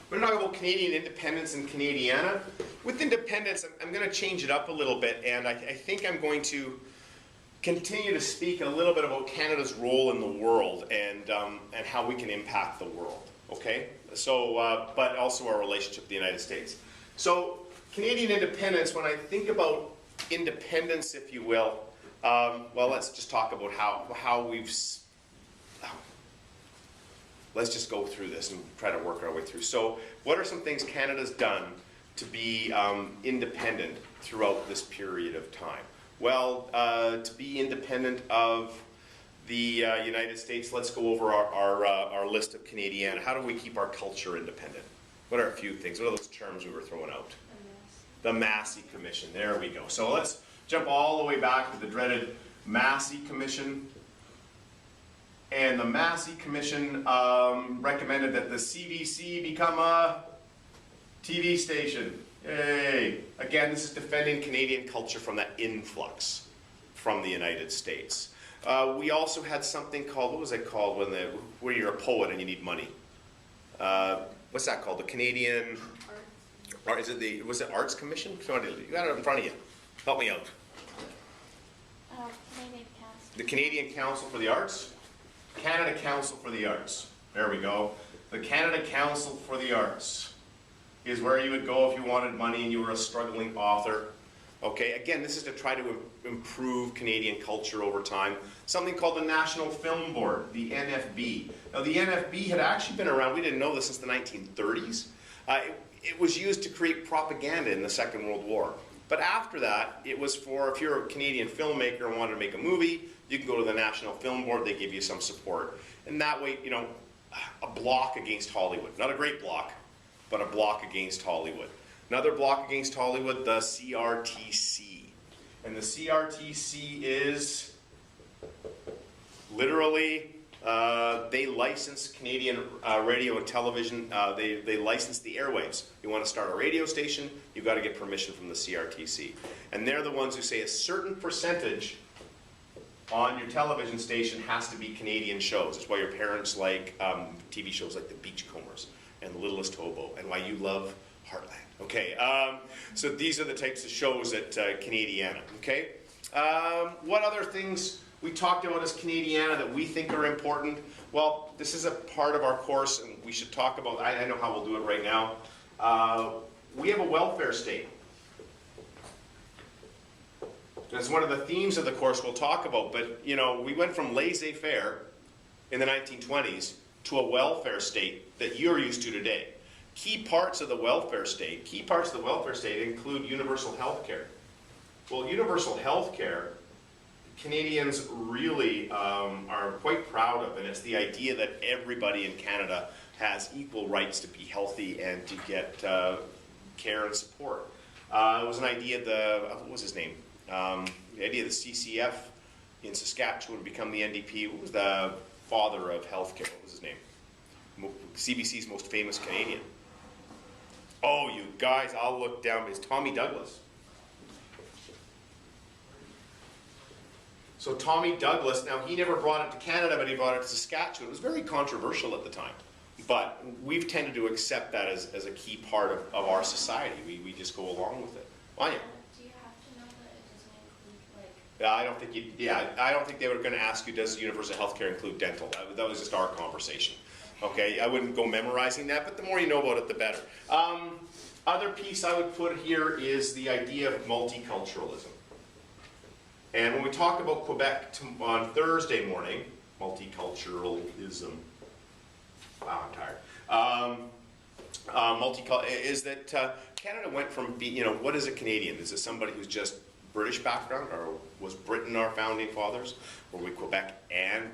We're going to talk about Canadian independence and Canadiana. With independence, I'm going to change it up a little bit, and I think I'm going to continue to speak a little bit about Canada's role in the world and how we can impact the world. Okay? So, but also our relationship with the United States. So, Canadian independence. When I think about independence, if you will, well, let's just talk about how we've. Let's just go through this and try to work our way through. So, what are some things Canada's done to be independent throughout this period of time? Well, to be independent of the United States, let's go over our list of Canadiana. How do we keep our culture independent? What are a few things? What are those terms we were throwing out? The Massey Commission. There we go. So let's jump all the way back to the dreaded Massey Commission. And the Massey Commission recommended that the CBC become a TV station. Yay! Again, this is defending Canadian culture from that influx from the United States. We also had something called, what was it called when you're a poet and you need money? What's that called? The Canadian... Arts. Was it Arts Commission? You got it in front of you. Help me out. Canadian Council. The Canadian Council for the Arts? Canada Council for the Arts. There we go. The Canada Council for the Arts is where you would go if you wanted money and you were a struggling author. Okay, again, this is to try to improve Canadian culture over time. Something called the National Film Board, the NFB. Now, the NFB had actually been around, we didn't know this, since the 1930s. It was used to create propaganda in the Second World War. But after that, it was for, if you're a Canadian filmmaker and wanted to make a movie, you can go to the National Film Board, they give you some support. And that way, you know, a block against Hollywood. Not a great block, but a block against Hollywood. Another block against Hollywood, the CRTC. And the CRTC is literally, they license Canadian radio and television. They license the airwaves. You want to start a radio station, you've got to get permission from the CRTC. And they're the ones who say a certain percentage on your television station has to be Canadian shows. That's why your parents like TV shows like The Beachcombers and The Littlest Hobo, and why you love Heartland. Okay, so these are the types of shows at Canadiana. Okay, what other things we talked about as Canadiana that we think are important? Well, this is a part of our course, and we should talk about. I know how we'll do it right now. We have a welfare state. That's one of the themes of the course we'll talk about, but you know, we went from laissez-faire in the 1920s to a welfare state that you're used to today. Key parts of the welfare state include universal health care. Well, universal health care, Canadians really are quite proud of, and it's the idea that everybody in Canada has equal rights to be healthy and to get care and support. It was an idea what was his name? The idea of the CCF in Saskatchewan would become the NDP. What was the father of healthcare? What was his name? CBC's most famous Canadian. Oh, you guys, I'll look down. It's Tommy Douglas. So Tommy Douglas, now he never brought it to Canada, but he brought it to Saskatchewan. It was very controversial at the time. But we've tended to accept that as a key part of our society. We just go along with it. Wanya? I don't think they were going to ask you, does universal health care include dental? That was just our conversation. Okay, I wouldn't go memorizing that, but the more you know about it, the better. Other piece I would put here is the idea of multiculturalism. And when we talked about Quebec on Thursday morning, multiculturalism, wow, I'm tired. Is that Canada went from being, you know, what is a Canadian? Is it somebody who's just British background, or was Britain our founding fathers? Were we Quebec and,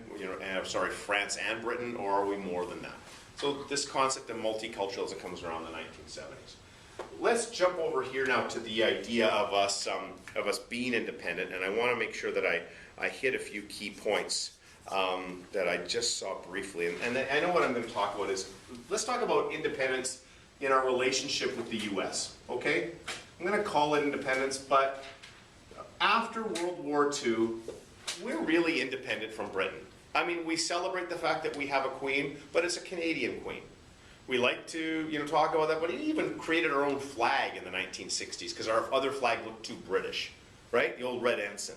France and Britain, or are we more than that? So this concept of multiculturalism comes around the 1970s. Let's jump over here now to the idea of us being independent, and I want to make sure that I hit a few key points that I just saw briefly. And I know what I'm going to talk about is, let's talk about independence in our relationship with the U.S., okay? I'm going to call it independence, but after World War II, we're really independent from Britain. I mean, we celebrate the fact that we have a queen, but it's a Canadian queen. We like to, talk about that, but we even created our own flag in the 1960s because our other flag looked too British, right? The old red ensign.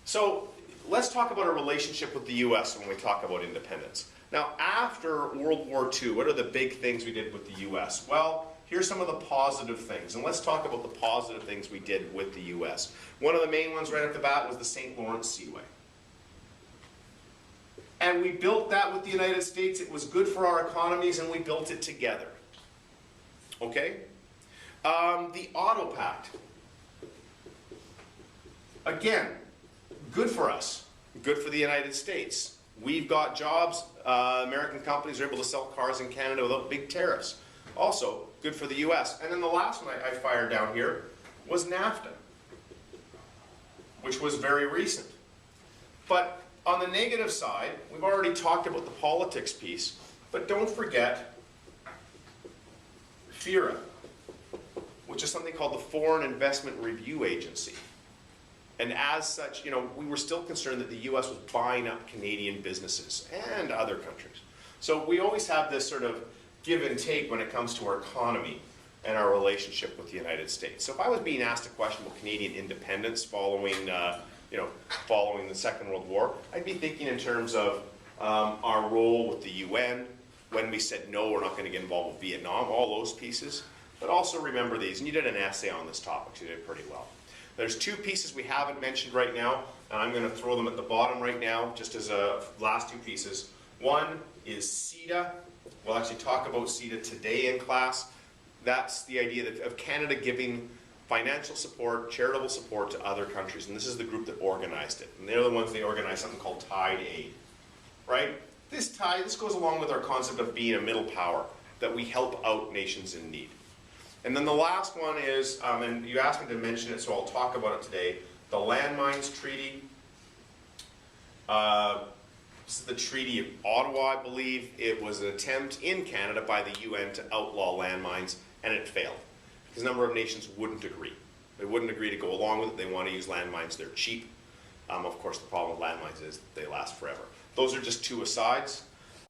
So let's talk about our relationship with the U.S. when we talk about independence. Now, after World War II, what are the big things we did with the U.S.? Well, here's some of the positive things, and let's talk about the positive things we did with the U.S. One of the main ones right off the bat was the St. Lawrence Seaway. And we built that with the United States. It was good for our economies, and we built it together. Okay? The Auto Pact. Again, good for us. Good for the United States. We've got jobs. American companies are able to sell cars in Canada without big tariffs. Also, good for the U.S. And then the last one I fired down here was NAFTA, which was very recent. But on the negative side, we've already talked about the politics piece, but don't forget FIRA, which is something called the Foreign Investment Review Agency. And as such, we were still concerned that the U.S. was buying up Canadian businesses and other countries. So we always have this sort of give and take when it comes to our economy and our relationship with the United States. So if I was being asked a question about Canadian independence following following the Second World War, I'd be thinking in terms of our role with the UN, when we said no, we're not going to get involved with Vietnam, all those pieces. But also remember these, and you did an essay on this topic, so you did pretty well. There's two pieces we haven't mentioned right now, and I'm going to throw them at the bottom right now, just as last two pieces. One is CETA. We'll actually talk about CETA today in class. That's the idea of Canada giving financial support, charitable support to other countries, and this is the group that organized it. And they're the ones that organized something called Tide Aid, right? This goes along with our concept of being a middle power, that we help out nations in need. And then the last one is, and you asked me to mention it, so I'll talk about it today, the Landmines Treaty. This is the Treaty of Ottawa, I believe. It was an attempt in Canada by the UN to outlaw landmines, and it failed. Because a number of nations wouldn't agree. They wouldn't agree to go along with it. They want to use landmines. They're cheap. Of course, the problem with landmines is they last forever. Those are just two asides.